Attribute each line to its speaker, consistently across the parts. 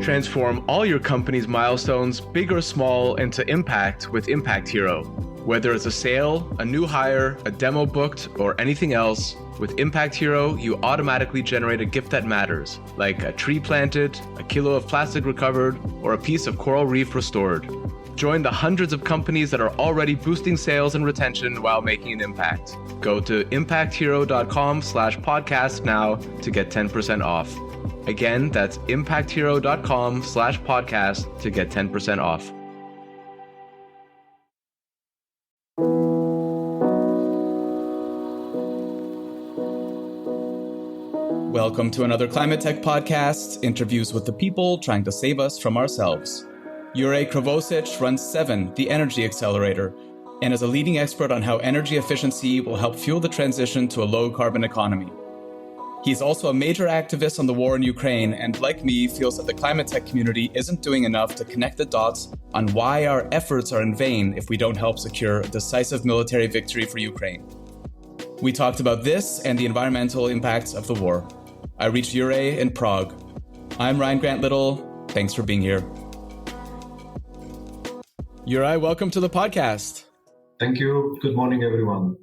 Speaker 1: Transform all your company's milestones, big or small, into impact with Impact Hero. Whether it's a sale, a new hire, a demo booked, or anything else, with Impact Hero, you automatically generate a gift that matters, like a tree planted, a kilo of plastic recovered, or a piece of coral reef restored. Join the hundreds of companies that are already boosting sales and retention while making an impact. Go to impacthero.com/podcast now to get 10% off. Again, that's impacthero.com/podcast to get 10% off.
Speaker 2: Welcome to another ClimateTech podcast, interviews with the people trying to save us from ourselves. Juraj Krivošík runs SEVEn, the energy accelerator, and is a leading expert on how energy efficiency will help fuel the transition to a low-carbon economy. He's also a major activist on the war in Ukraine and, like me, feels that the ClimateTech community isn't doing enough to connect the dots on why our efforts are in vain if we don't help secure a decisive military victory for Ukraine. We talked about this and the environmental impacts of the war. I reached Juraj in Prague. I'm Ryan Grant Little. Thanks for being here. Juraj, welcome to the podcast.
Speaker 3: Thank you. Good morning, everyone.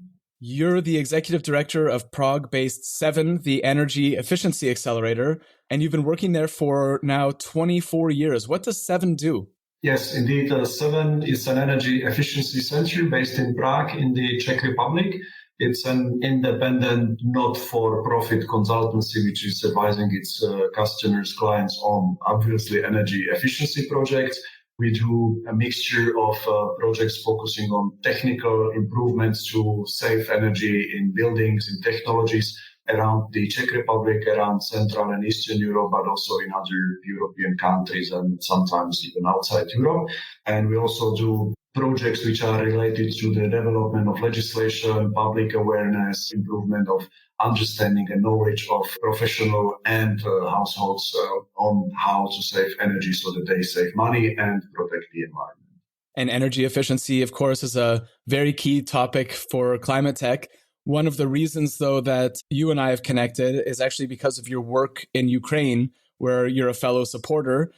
Speaker 2: You're the executive director of Prague-based SEVEn, the energy efficiency accelerator, and you've been working there for now 24 years. What does SEVEn do?
Speaker 3: Yes, indeed. SEVEn is an energy efficiency center based in Prague in the Czech Republic. It's an independent, not-for-profit consultancy which is advising its customers, clients on obviously energy efficiency projects. We do a mixture of projects focusing on technical improvements to save energy in buildings, in technologies around the Czech Republic, around Central and Eastern Europe, but also in other European countries and sometimes even outside Europe. And we also do projects which are related to the development of legislation, public awareness, improvement of understanding and knowledge of professional and households on how to save energy so that they save money and protect the environment.
Speaker 2: And energy efficiency, of course, is a very key topic for ClimateTech. One of the reasons, though, that you and I have connected is actually because of your work in Ukraine, where you're a fellow supporter.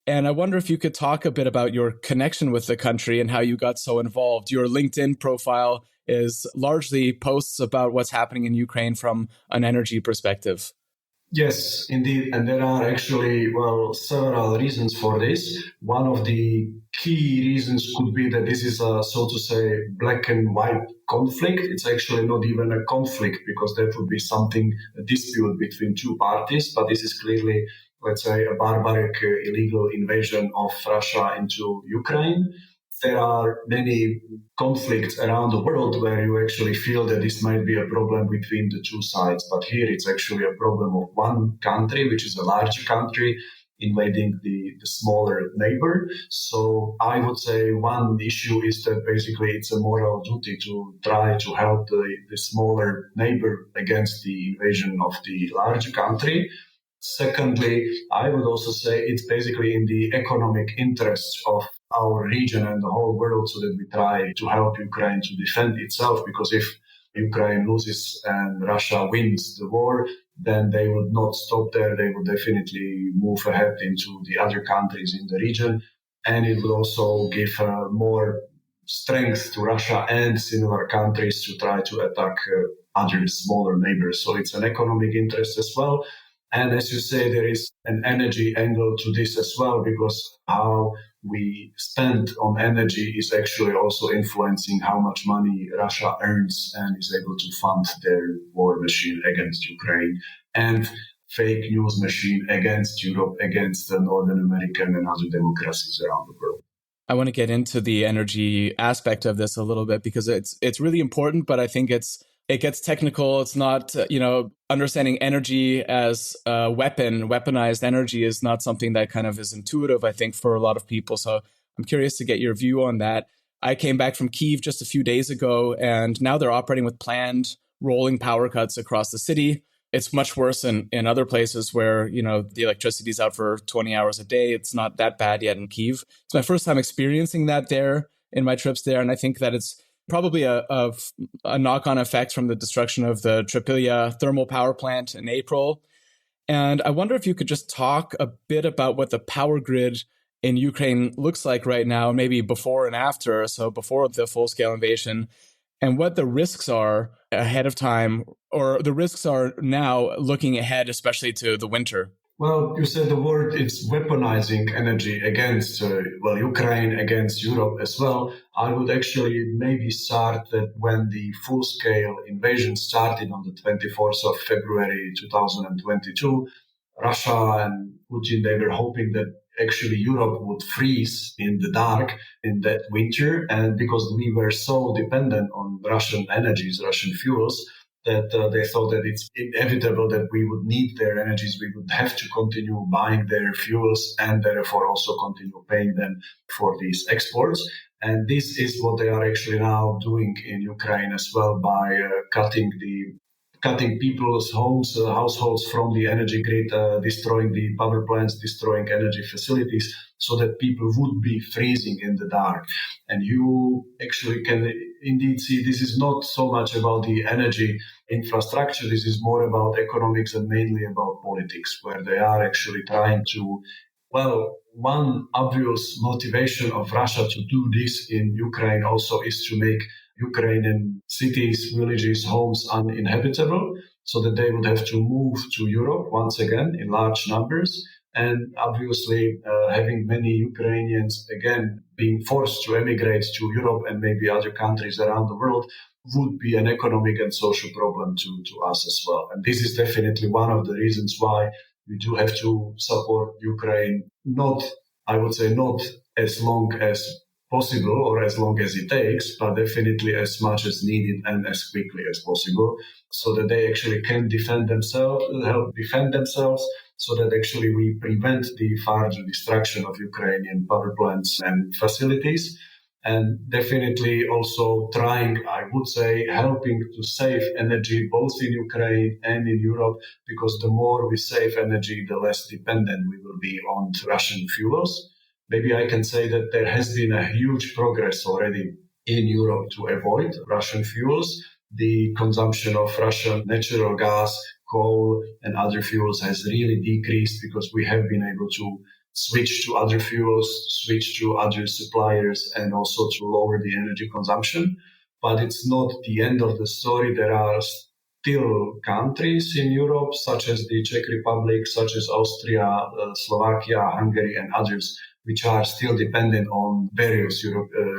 Speaker 2: And I wonder if you could talk a bit about your connection with the country and how you got so involved. Your LinkedIn profile is largely posts about what's happening in Ukraine from an energy perspective.
Speaker 3: Yes, indeed. And there are actually, several reasons for this. One of the key reasons could be that this is a, so to say, black and white conflict. It's actually not even a conflict because that would be something, a dispute between two parties. But this is clearly, let's say, a barbaric, illegal invasion of Russia into Ukraine. There are many conflicts around the world where you actually feel that this might be a problem between the two sides. But here it's actually a problem of one country, which is a larger country, invading the smaller neighbor. So I would say one issue is that basically it's a moral duty to try to help the smaller neighbor against the invasion of the larger country. Secondly, I would also say it's basically in the economic interests of our region and the whole world so that we try to help Ukraine to defend itself, because if Ukraine loses and Russia wins the war, then they would not stop there. They would definitely move ahead into the other countries in the region. And it would also give more strength to Russia and similar countries to try to attack other smaller neighbors. So it's an economic interest as well. And as you say, there is an energy angle to this as well, because how we spend on energy is actually also influencing how much money Russia earns and is able to fund their war machine against Ukraine and fake news machine against Europe, against the Northern American and other democracies around the world.
Speaker 2: I want to get into the energy aspect of this a little bit because it's really important, but I think it gets technical. It's not, understanding energy as a weapon, weaponized energy is not something that kind of is intuitive, I think, for a lot of people. So I'm curious to get your view on that. I came back from Kyiv just a few days ago, and now they're operating with planned rolling power cuts across the city. It's much worse in other places where, the electricity is out for 20 hours a day. It's not that bad yet in Kyiv. It's my first time experiencing that there in my trips there. And I think that it's probably a knock-on effect from the destruction of the Tripilya thermal power plant in April. And I wonder if you could just talk a bit about what the power grid in Ukraine looks like right now, maybe before and after, so before the full-scale invasion, and what the risks are ahead of time, or the risks are now looking ahead, especially to the winter.
Speaker 3: Well, you said the word, it's weaponizing energy against, Ukraine, against Europe as well. I would actually maybe start that when the full-scale invasion started on the 24th of February 2022, Russia and Putin, they were hoping that actually Europe would freeze in the dark in that winter. And because we were so dependent on Russian energies, Russian fuels, that they thought that it's inevitable that we would need their energies. We would have to continue buying their fuels and therefore also continue paying them for these exports. And this is what they are actually now doing in Ukraine as well by cutting people's homes, households from the energy grid, destroying the power plants, destroying energy facilities, so that people would be freezing in the dark. And you actually can indeed see this is not so much about the energy infrastructure. This is more about economics and mainly about politics, where they are actually trying to, one obvious motivation of Russia to do this in Ukraine also is to make Ukrainian cities, villages, homes uninhabitable, so that they would have to move to Europe once again in large numbers. And obviously, having many Ukrainians again being forced to emigrate to Europe and maybe other countries around the world would be an economic and social problem to us as well. And this is definitely one of the reasons why we do have to support Ukraine, not as long as possible or as long as it takes, but definitely as much as needed and as quickly as possible, so that they actually can help defend themselves, so that actually we prevent the further destruction of Ukrainian power plants and facilities. And definitely also trying, I would say, helping to save energy both in Ukraine and in Europe, because the more we save energy, the less dependent we will be on Russian fuels. Maybe I can say that there has been a huge progress already in Europe to avoid Russian fuels. The consumption of Russian natural gas, coal, and other fuels has really decreased because we have been able to switch to other fuels, switch to other suppliers, and also to lower the energy consumption. But it's not the end of the story. There are still countries in Europe, such as the Czech Republic, such as Austria, Slovakia, Hungary, and others, which are still dependent on various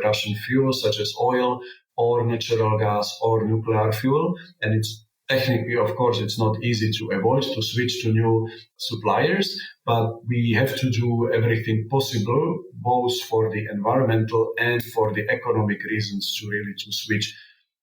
Speaker 3: Russian fuels, such as oil or natural gas or nuclear fuel. And it's technically, of course, it's not easy to avoid, to switch to new suppliers, but we have to do everything possible, both for the environmental and for the economic reasons, to switch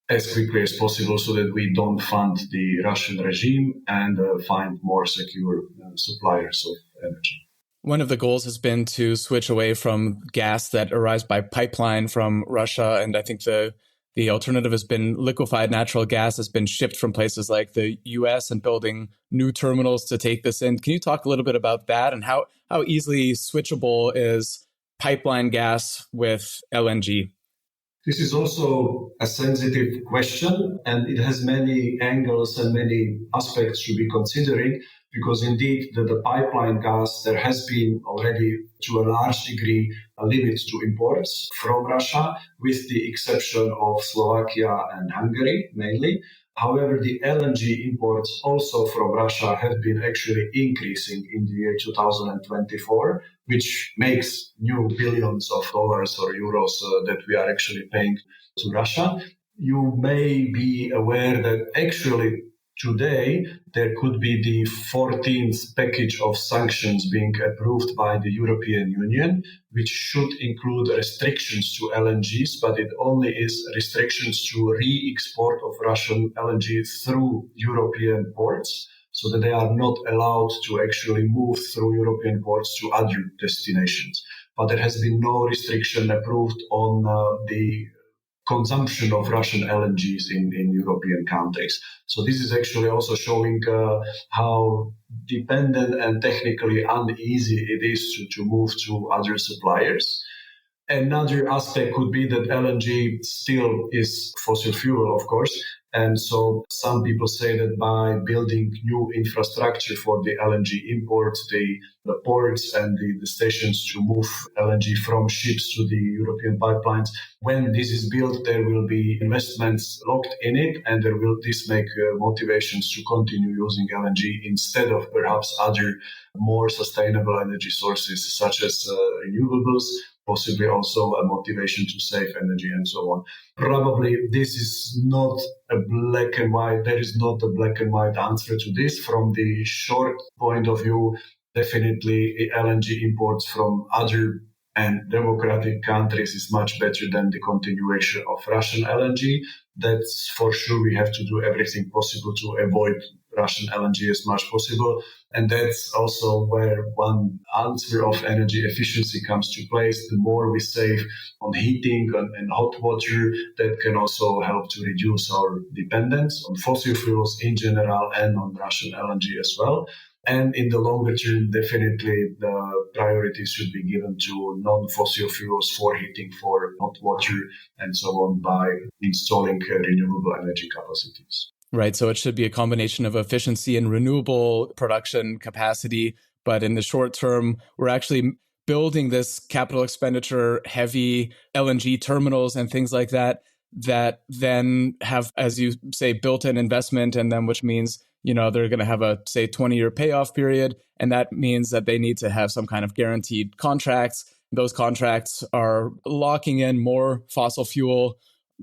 Speaker 3: as quickly as possible, so that we don't fund the Russian regime and find more secure suppliers of energy.
Speaker 2: One of the goals has been to switch away from gas that arrives by pipeline from Russia. And I think the alternative has been liquefied natural gas has been shipped from places like the US and building new terminals to take this in. Can you talk a little bit about that and how easily switchable is pipeline gas with LNG?
Speaker 3: This is also a sensitive question, and it has many angles and many aspects to be considering, because indeed the pipeline gas, there has been already to a large degree a limit to imports from Russia, with the exception of Slovakia and Hungary mainly. However, the LNG imports also from Russia have been actually increasing in the year 2024, which makes new billions of dollars or euros that we are actually paying to Russia. You may be aware that actually today there could be the 14th package of sanctions being approved by the European Union, which should include restrictions to LNGs, but it only is restrictions to re-export of Russian LNG through European ports, so that they are not allowed to actually move through European ports to other destinations. But there has been no restriction approved on the consumption of Russian LNGs in European countries. So this is actually also showing how dependent and technically uneasy it is to move to other suppliers. Another aspect could be that LNG still is fossil fuel, of course, And so some people say that by building new infrastructure for the LNG imports, the ports and the stations to move LNG from ships to the European pipelines, when this is built, there will be investments locked in it, and this make motivations to continue using LNG instead of perhaps other more sustainable energy sources such as renewables, possibly also a motivation to save energy and so on. Probably this is not a black and white, there is not a black and white answer to this. From the short point of view, definitely LNG imports from other and democratic countries is much better than the continuation of Russian LNG. That's for sure. We have to do everything possible to avoid Russian LNG as much possible. And that's also where one answer of energy efficiency comes to place. The more we save on heating and hot water, that can also help to reduce our dependence on fossil fuels in general and on Russian LNG as well. And in the longer term, definitely the priority should be given to non-fossil fuels for heating, for hot water, and so on by installing renewable energy capacities.
Speaker 2: Right. So it should be a combination of efficiency and renewable production capacity. But in the short term, we're actually building this capital expenditure heavy LNG terminals and things like that then have, as you say, built-in investment, and then which means they're going to have a, say, 20-year payoff period. And that means that they need to have some kind of guaranteed contracts. Those contracts are locking in more fossil fuel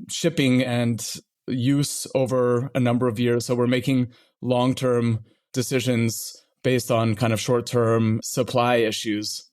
Speaker 2: shipping and use over a number of years. So we're making long-term decisions based on kind of short-term supply issues.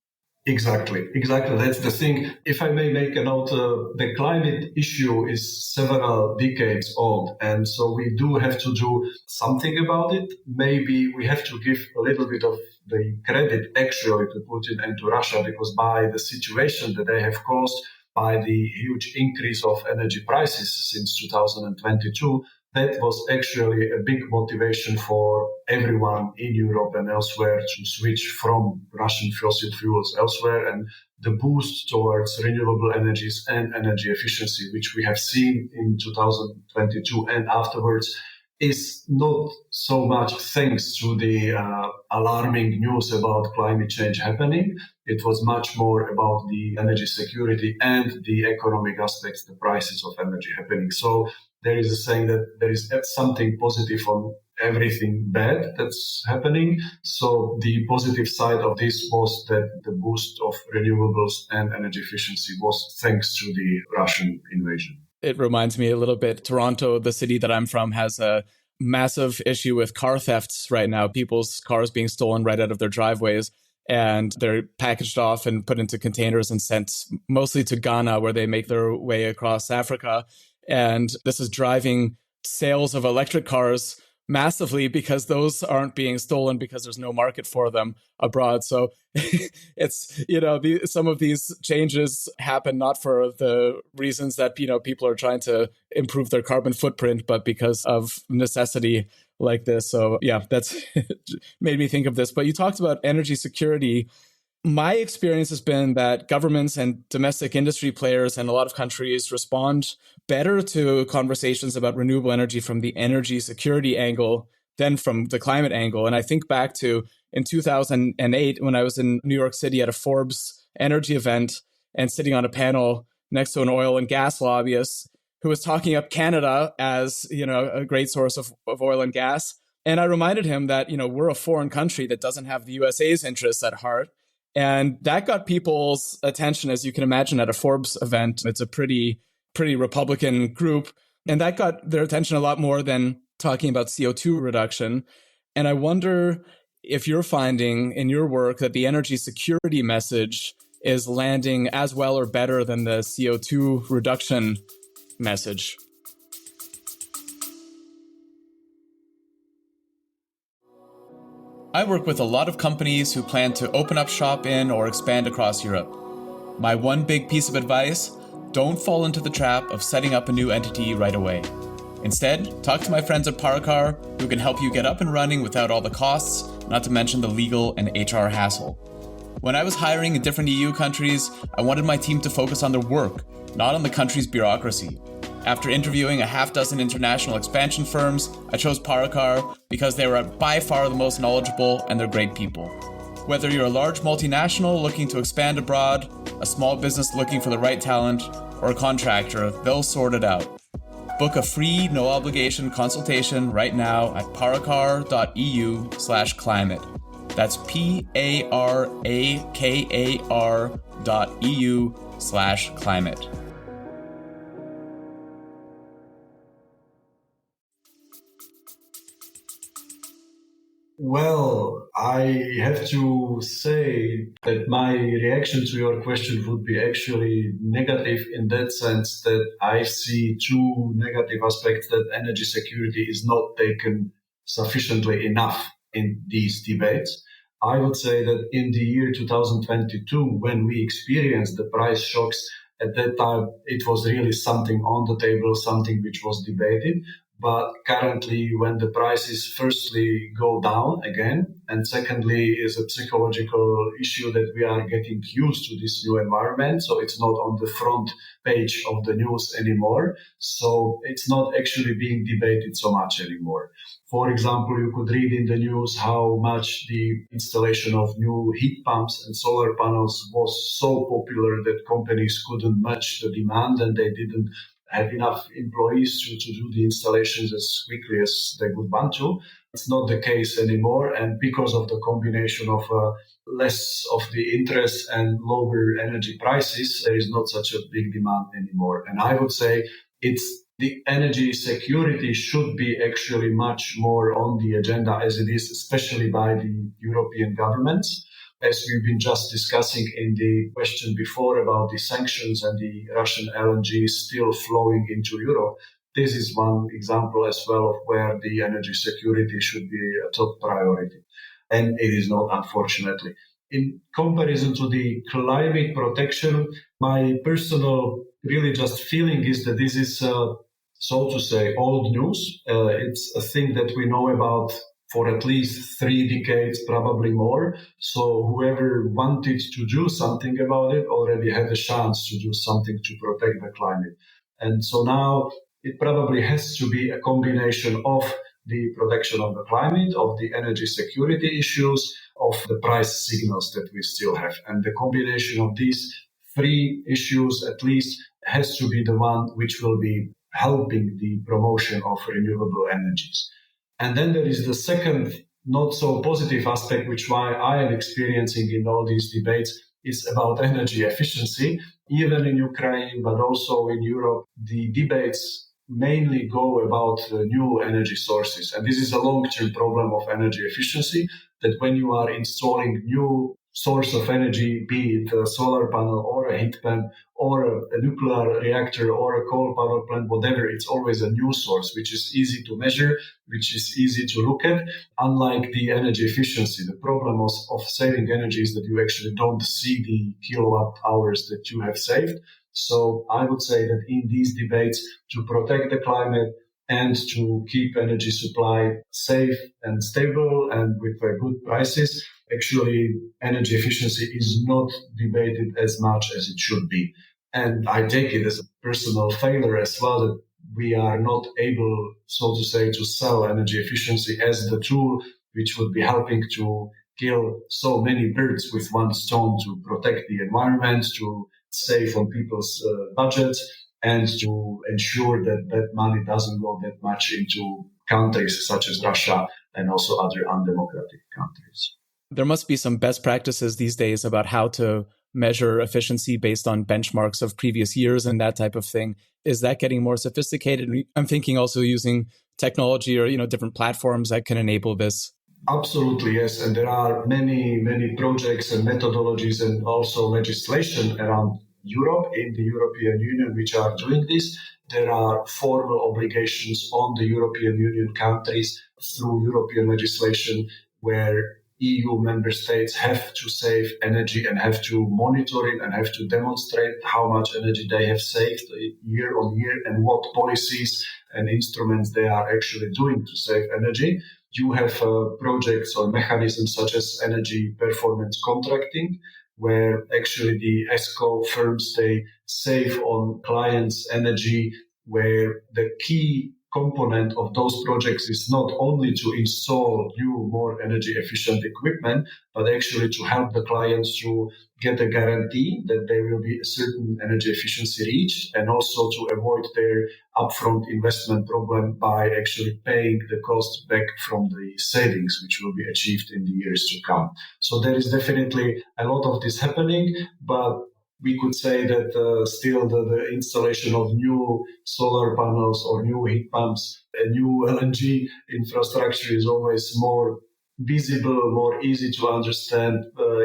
Speaker 3: Exactly. That's the thing. If I may make a note, the climate issue is several decades old. And so we do have to do something about it. Maybe we have to give a little bit of the credit actually to Putin and to Russia, because by the situation that they have caused, by the huge increase of energy prices since 2022, that was actually a big motivation for everyone in Europe and elsewhere to switch from Russian fossil fuels elsewhere. And the boost towards renewable energies and energy efficiency, which we have seen in 2022 and afterwards, is not so much thanks to the alarming news about climate change happening. It was much more about the energy security and the economic aspects, the prices of energy happening. So there is a saying that there is something positive on everything bad that's happening. So the positive side of this was that the boost of renewables and energy efficiency was thanks to the Russian invasion.
Speaker 2: It reminds me a little bit, Toronto, the city that I'm from, has a massive issue with car thefts right now. People's cars being stolen right out of their driveways, and they're packaged off and put into containers and sent mostly to Ghana, where they make their way across Africa. And this is driving sales of electric cars massively because those aren't being stolen because there's no market for them abroad. So it's, some of these changes happen not for the reasons that, people are trying to improve their carbon footprint, but because of necessity like this. So yeah, that's made me think of this. But you talked about energy security. My experience has been that governments and domestic industry players in a lot of countries respond better to conversations about renewable energy from the energy security angle than from the climate angle. And I think back to in 2008, when I was in New York City at a Forbes energy event and sitting on a panel next to an oil and gas lobbyist who was talking up Canada as, a great source of oil and gas. And I reminded him that, we're a foreign country that doesn't have the USA's interests at heart. And that got people's attention, as you can imagine, at a Forbes event. It's a pretty Republican group. And that got their attention a lot more than talking about CO2 reduction. And I wonder if you're finding in your work that the energy security message is landing as well or better than the CO2 reduction message. I work with a lot of companies who plan to open up shop in or expand across Europe. My one big piece of advice: don't fall into the trap of setting up a new entity right away. Instead, talk to my friends at Paracar, who can help you get up and running without all the costs, not to mention the legal and HR hassle. When I was hiring in different EU countries, I wanted my team to focus on their work, not on the country's bureaucracy. After interviewing a half dozen international expansion firms, I chose Paracar because they were by far the most knowledgeable and they're great people. Whether you're a large multinational looking to expand abroad, a small business looking for the right talent, or a contractor, they'll sort it out. Book a free, no-obligation consultation right now at paracar.eu/climate. That's PARAKAR.eu/climate.
Speaker 3: Well, I have to say that my reaction to your question would be actually negative in that sense that I see two negative aspects, that energy security is not taken sufficiently enough in these debates. I would say that in the year 2022, when we experienced the price shocks, at that time, it was really something on the table, something which was debated. But currently, when the prices firstly go down again, and secondly is a psychological issue that we are getting used to this new environment. So it's not on the front page of the news anymore. So it's not actually being debated so much anymore. For example, you could read in the news how much the installation of new heat pumps and solar panels was so popular that companies couldn't match the demand and they didn't have enough employees to do the installations as quickly as they would want to. It's not the case anymore. And because of the combination of less of the interest and lower energy prices, there is not such a big demand anymore. And I would say the energy security should be actually much more on the agenda as it is, especially by the European governments. As we've been just discussing in the question before about the sanctions and the Russian LNG still flowing into Europe, this is one example as well of where the energy security should be a top priority. And it is not, unfortunately. In comparison to the climate protection, my personal really just feeling is that this is, so to say, old news. It's a thing that we know about for at least 3 decades, probably more. So whoever wanted to do something about it already had a chance to do something to protect the climate. And so now it probably has to be a combination of the protection of the climate, of the energy security issues, of the price signals that we still have. And the combination of these 3 issues at least has to be the one which will be helping the promotion of renewable energies. And then there is the second, not so positive aspect, which why I am experiencing in all these debates, is about energy efficiency. Even in Ukraine, but also in Europe, the debates mainly go about new energy sources. And this is a long-term problem of energy efficiency, that when you are installing new source of energy, be it a solar panel or a heat pump or a nuclear reactor or a coal power plant, whatever, it's always a new source, which is easy to measure, which is easy to look at. Unlike the energy efficiency, the problem of saving energy is that you actually don't see the kilowatt hours that you have saved. So I would say that in these debates, to protect the climate and to keep energy supply safe and stable and with good prices, actually energy efficiency is not debated as much as it should be. And I take it as a personal failure as well that we are not able, so to say, to sell energy efficiency as the tool which would be helping to kill so many birds with one stone, to protect the environment, to save on people's budgets, and to ensure that that money doesn't go that much into countries such as Russia and also other undemocratic countries.
Speaker 2: There must be some best practices these days about how to measure efficiency based on benchmarks of previous years and that type of thing. Is that getting more sophisticated? I'm thinking also using technology or, different platforms that can enable this.
Speaker 3: Absolutely, yes. And there are many, many projects and methodologies and also legislation around Europe, in the European Union, which are doing this. There are formal obligations on the European Union countries through European legislation where EU member states have to save energy and have to monitor it and have to demonstrate how much energy they have saved year on year and what policies and instruments they are actually doing to save energy. You have projects or mechanisms such as energy performance contracting, where actually the ESCO firms, they save on clients' energy where the key component of those projects is not only to install new, more energy efficient equipment, but actually to help the clients to get a guarantee that there will be a certain energy efficiency reached, and also to avoid their upfront investment problem by actually paying the cost back from the savings which will be achieved in the years to come. So there is definitely a lot of this happening, but we could say that still the installation of new solar panels or new heat pumps and new LNG infrastructure is always more visible, more easy to understand,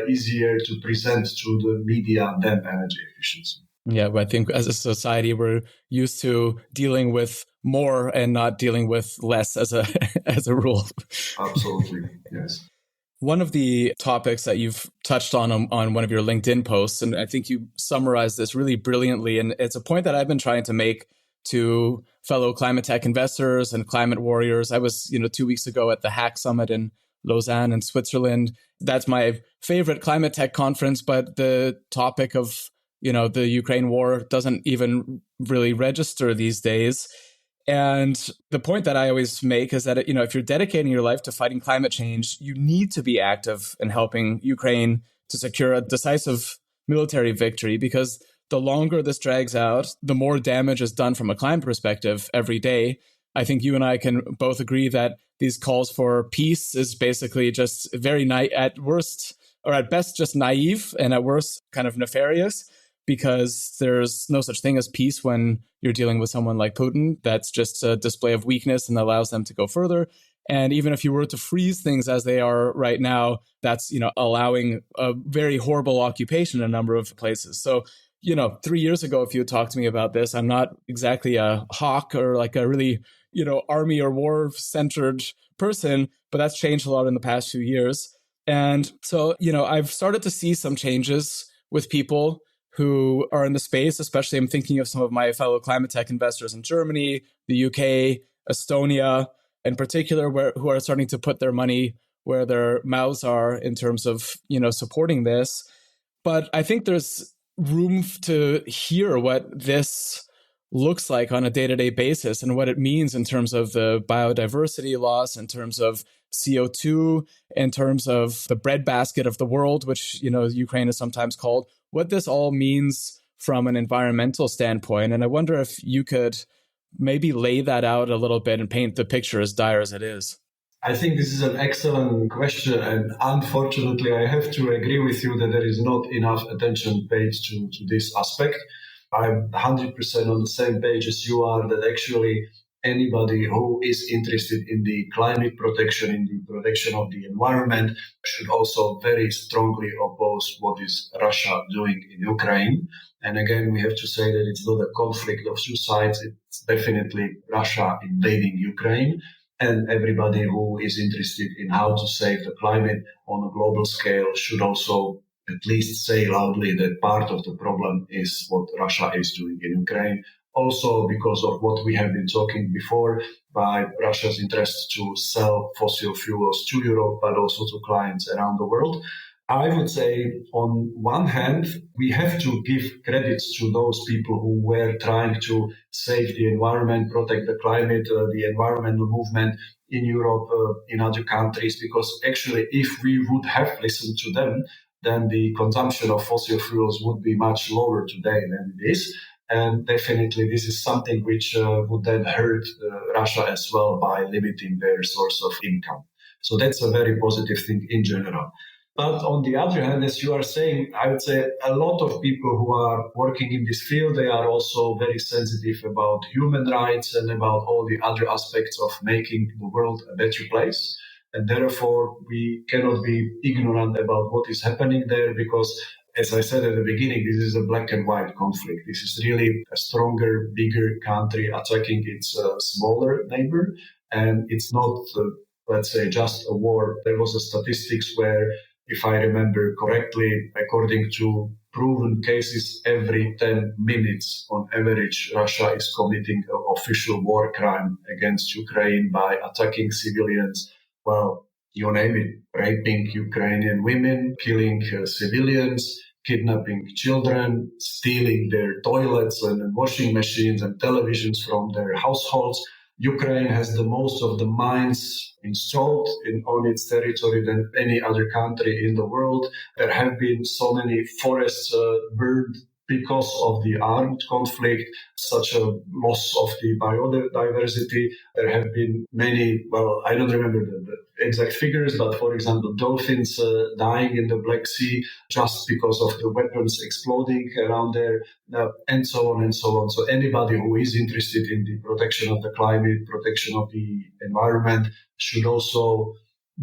Speaker 3: easier to present to the media than energy efficiency.
Speaker 2: Yeah, but I think as a society, we're used to dealing with more and not dealing with less as a as a rule.
Speaker 3: Absolutely, yes.
Speaker 2: One of the topics that you've touched on one of your LinkedIn posts, and I think you summarized this really brilliantly, and it's a point that I've been trying to make to fellow climate tech investors and climate warriors. I was, 2 weeks ago at the Hack Summit in Lausanne in Switzerland. That's my favorite climate tech conference, but the topic of, the Ukraine war doesn't even really register these days. And the point that I always make is that, if you're dedicating your life to fighting climate change, you need to be active in helping Ukraine to secure a decisive military victory, because the longer this drags out, the more damage is done from a climate perspective every day. I think you and I can both agree that these calls for peace is basically just very at worst, or at best, just naive, and at worst, kind of nefarious, because there's no such thing as peace when you're dealing with someone like Putin. That's just a display of weakness and allows them to go further. And even if you were to freeze things as they are right now, that's, allowing a very horrible occupation in a number of places. So, 3 years ago, if you had talked to me about this, I'm not exactly a hawk or like a really, army or war centered person, but that's changed a lot in the past few years. And so, I've started to see some changes with people who are in the space. Especially I'm thinking of some of my fellow climate tech investors in Germany, the UK, Estonia in particular, who are starting to put their money where their mouths are in terms of, supporting this. But I think there's room to hear what this looks like on a day-to-day basis and what it means in terms of the biodiversity loss, in terms of CO2, in terms of the breadbasket of the world, which, Ukraine is sometimes called, what this all means from an environmental standpoint. And I wonder if you could maybe lay that out a little bit and paint the picture as dire as it is.
Speaker 3: I think this is an excellent question, and unfortunately, I have to agree with you that there is not enough attention paid to this aspect. I'm 100% on the same page as you are, that actually anybody who is interested in the climate protection, in the protection of the environment, should also very strongly oppose what is Russia doing in Ukraine. And again, we have to say that it's not a conflict of two sides. It's definitely Russia invading Ukraine. And everybody who is interested in how to save the climate on a global scale should also at least say loudly that part of the problem is what Russia is doing in Ukraine. Also because of what we have been talking before, by Russia's interest to sell fossil fuels to Europe, but also to clients around the world. I would say, on one hand, we have to give credits to those people who were trying to save the environment, protect the climate, the environmental movement in Europe, in other countries, because actually, if we would have listened to them, then the consumption of fossil fuels would be much lower today than it is. And definitely, this is something which would then hurt Russia as well by limiting their source of income. So that's a very positive thing in general. But on the other hand, as you are saying, I would say a lot of people who are working in this field, they are also very sensitive about human rights and about all the other aspects of making the world a better place. And therefore, we cannot be ignorant about what is happening there because, as I said at the beginning, this is a black and white conflict. This is really a stronger, bigger country attacking its smaller neighbor. And it's not, let's say, just a war. There was a statistics where, if I remember correctly, according to proven cases, every 10 minutes on average, Russia is committing an official war crime against Ukraine by attacking civilians. Well, you name it, raping Ukrainian women, killing civilians, kidnapping children, stealing their toilets and washing machines and televisions from their households. Ukraine has the most of the mines installed on its territory than any other country in the world. There have been so many forests burned because of the armed conflict, such a loss of the biodiversity. There have been many, well, I don't remember the exact figures, but for example, dolphins dying in the Black Sea just because of the weapons exploding around there, and so on and so on. So anybody who is interested in the protection of the climate, protection of the environment, should also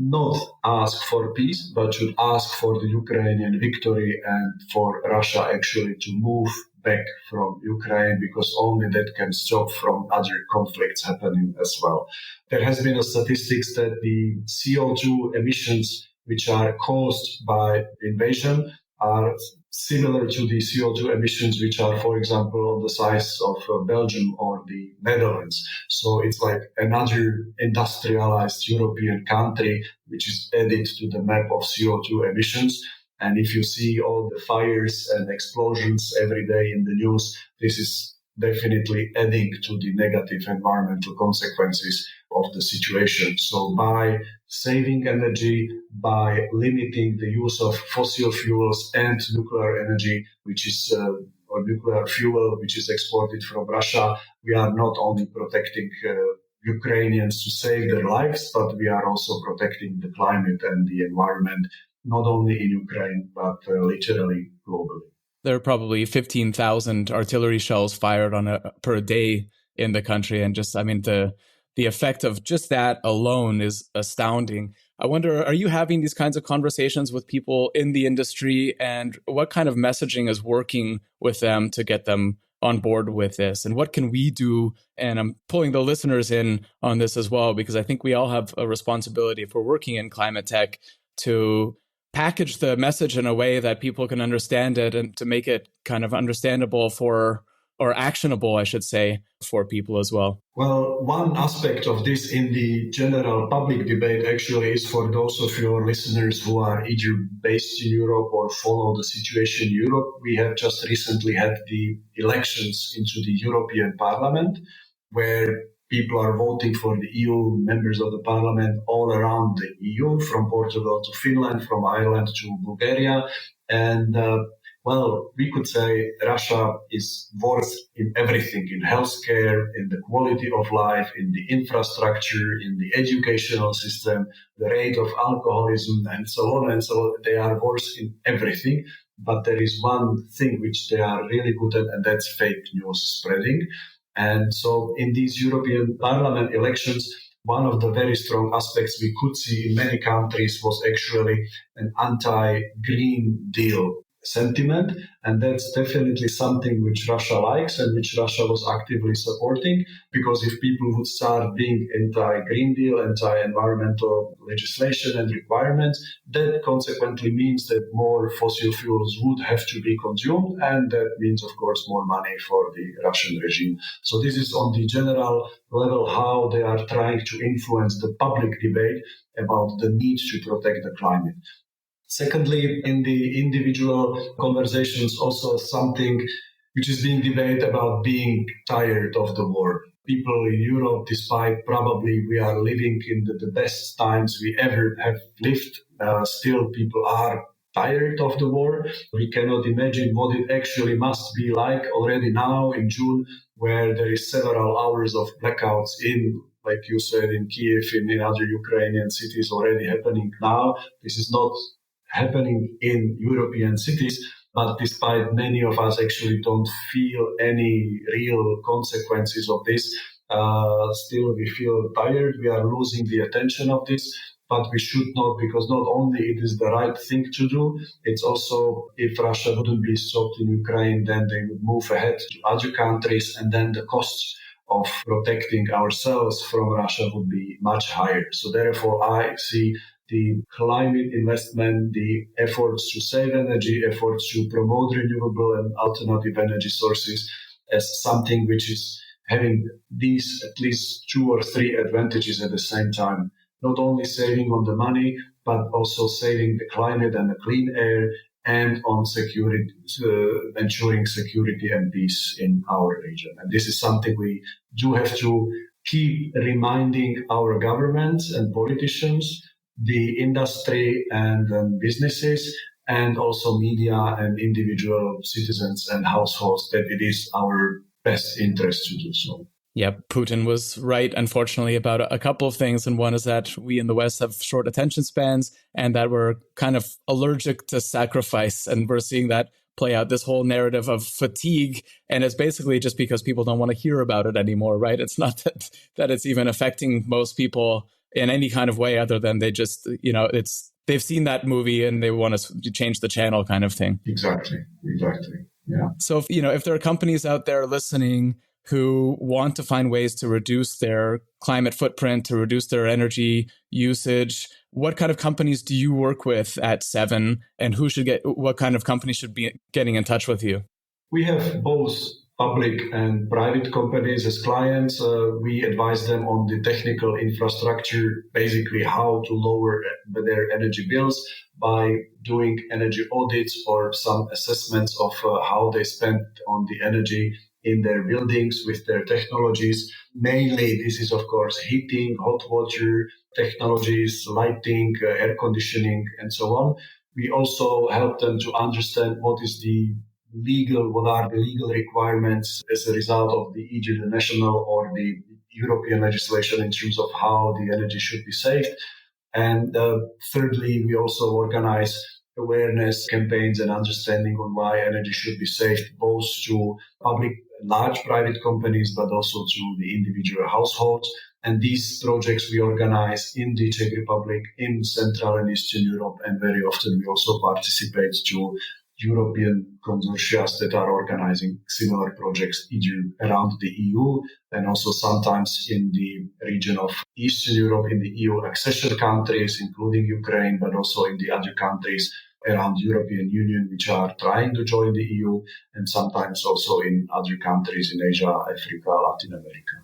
Speaker 3: not ask for peace, but should ask for the Ukrainian victory and for Russia actually to move back from Ukraine, because only that can stop from other conflicts happening as well. There has been a statistics that the CO2 emissions which are caused by invasion are similar to the CO2 emissions which are, for example, on the size of Belgium or the Netherlands. So it's like another industrialized European country which is added to the map of CO2 emissions. And if you see all the fires and explosions every day in the news, this is definitely adding to the negative environmental consequences of the situation. So by saving energy, by limiting the use of fossil fuels and nuclear energy, which is or nuclear fuel, which is exported from Russia, we are not only protecting Ukrainians to save their lives, but we are also protecting the climate and the environment, not only in Ukraine, but literally globally.
Speaker 2: There are probably 15,000 artillery shells fired per day in the country. And just, I mean, the effect of just that alone is astounding. I wonder, are you having these kinds of conversations with people in the industry, and what kind of messaging is working with them to get them on board with this? And what can we do? And I'm pulling the listeners in on this as well, because I think we all have a responsibility, if we're working in climate tech, to package the message in a way that people can understand it and to make it kind of understandable or actionable, I should say, for people as well.
Speaker 3: Well, one aspect of this in the general public debate actually is for those of your listeners who are either based in Europe or follow the situation in Europe. We have just recently had the elections into the European Parliament, where people are voting for the EU members of the parliament all around the EU, from Portugal to Finland, from Ireland to Bulgaria. And well, we could say Russia is worse in everything, in healthcare, in the quality of life, in the infrastructure, in the educational system, the rate of alcoholism, and so on and so on. They are worse in everything. But there is one thing which they are really good at, and that's fake news spreading. And so in these European Parliament elections, one of the very strong aspects we could see in many countries was actually an anti-Green Deal sentiment. And that's definitely something which Russia likes and which Russia was actively supporting, because if people would start being anti-Green Deal, anti-environmental legislation and requirements, that consequently means that more fossil fuels would have to be consumed, and that means, of course, more money for the Russian regime. So this is on the general level how they are trying to influence the public debate about the need to protect the climate. Secondly, in the individual conversations, also something which is being debated about being tired of the war. People in Europe, despite probably we are living in the best times we ever have lived, still people are tired of the war. We cannot imagine what it actually must be like already now in June, where there is several hours of blackouts in, like you said, in Kiev, in other Ukrainian cities already happening now. This is not happening in European cities, but despite many of us actually don't feel any real consequences of this, still we feel tired. We are losing the attention of this, but we should not, because not only it is the right thing to do, it's also, if Russia wouldn't be stopped in Ukraine, then they would move ahead to other countries, and then the costs of protecting ourselves from Russia would be much higher. So therefore, I see the climate investment, the efforts to save energy, efforts to promote renewable and alternative energy sources as something which is having these at least 2 or 3 advantages at the same time. Not only saving on the money, but also saving the climate and the clean air, and on security, ensuring security and peace in our region. And this is something we do have to keep reminding our governments and politicians, the industry and businesses, and also media and individual citizens and households that it is our best interest to do so.
Speaker 2: Yeah, Putin was right, unfortunately, about a couple of things. And one is that we in the West have short attention spans and that we're kind of allergic to sacrifice. And we're seeing that play out, this whole narrative of fatigue. And it's basically just because people don't want to hear about it anymore, right? It's not that it's even affecting most people in any kind of way other than they just, they've seen that movie and they want to change the channel kind of thing.
Speaker 3: Exactly. Yeah.
Speaker 2: So, if there are companies out there listening who want to find ways to reduce their climate footprint, to reduce their energy usage, what kind of companies do you work with at SEVEn, and what kind of companies should be getting in touch with you?
Speaker 3: We have both public and private companies as clients. We advise them on the technical infrastructure, basically how to lower their energy bills by doing energy audits or some assessments of how they spend on the energy in their buildings with their technologies. Mainly, this is, of course, heating, hot water technologies, lighting, air conditioning, and so on. We also help them to understand what are the legal requirements as a result of either the national or the European legislation in terms of how the energy should be saved. And thirdly, we also organize awareness campaigns and understanding on why energy should be saved, both to public, large private companies, but also to the individual households. And these projects we organize in the Czech Republic, in Central and Eastern Europe, and very often we also participate to European consortia that are organizing similar projects either around the EU and also sometimes in the region of Eastern Europe, in the EU accession countries, including Ukraine, but also in the other countries around the European Union, which are trying to join the EU, and sometimes also in other countries in Asia, Africa, Latin America.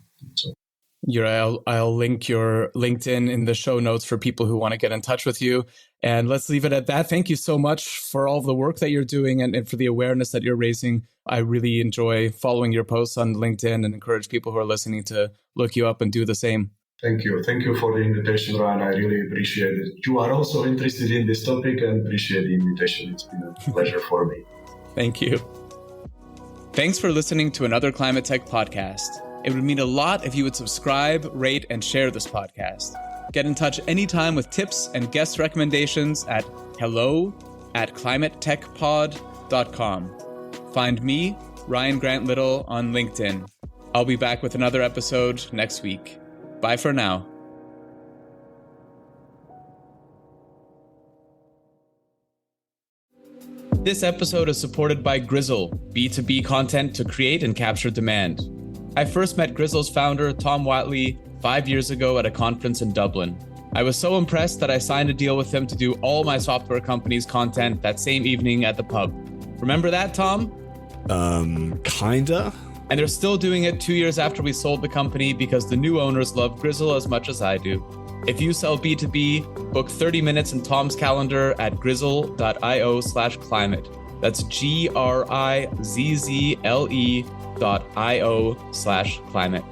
Speaker 2: Juraj, I'll link your LinkedIn in the show notes for people who want to get in touch with you. And let's leave it at that. Thank you so much for all the work that you're doing and for the awareness that you're raising. I really enjoy following your posts on LinkedIn and encourage people who are listening to look you up and do the same.
Speaker 3: Thank you. Thank you for the invitation, Ryan. I really appreciate it. You are also interested in this topic and appreciate the invitation. It's been a pleasure for me.
Speaker 2: Thank you. Thanks for listening to another ClimateTech podcast. It would mean a lot if you would subscribe, rate, and share this podcast. Get in touch anytime with tips and guest recommendations at hello@climatetechpod.com. Find me, Ryan Grant Little, on LinkedIn. I'll be back with another episode next week. Bye for now. This episode is supported by Grizzle, B2B content to create and capture demand. I first met Grizzle's founder, Tom Watley, 5 years ago at a conference in Dublin. I was so impressed that I signed a deal with him to do all my software company's content that same evening at the pub. Remember that, Tom?
Speaker 4: Kinda.
Speaker 2: And they're still doing it 2 years after we sold the company because the new owners love Grizzle as much as I do. If you sell B2B, book 30 minutes in Tom's calendar at grizzle.io/climate. That's GRIZZLE.io/climate.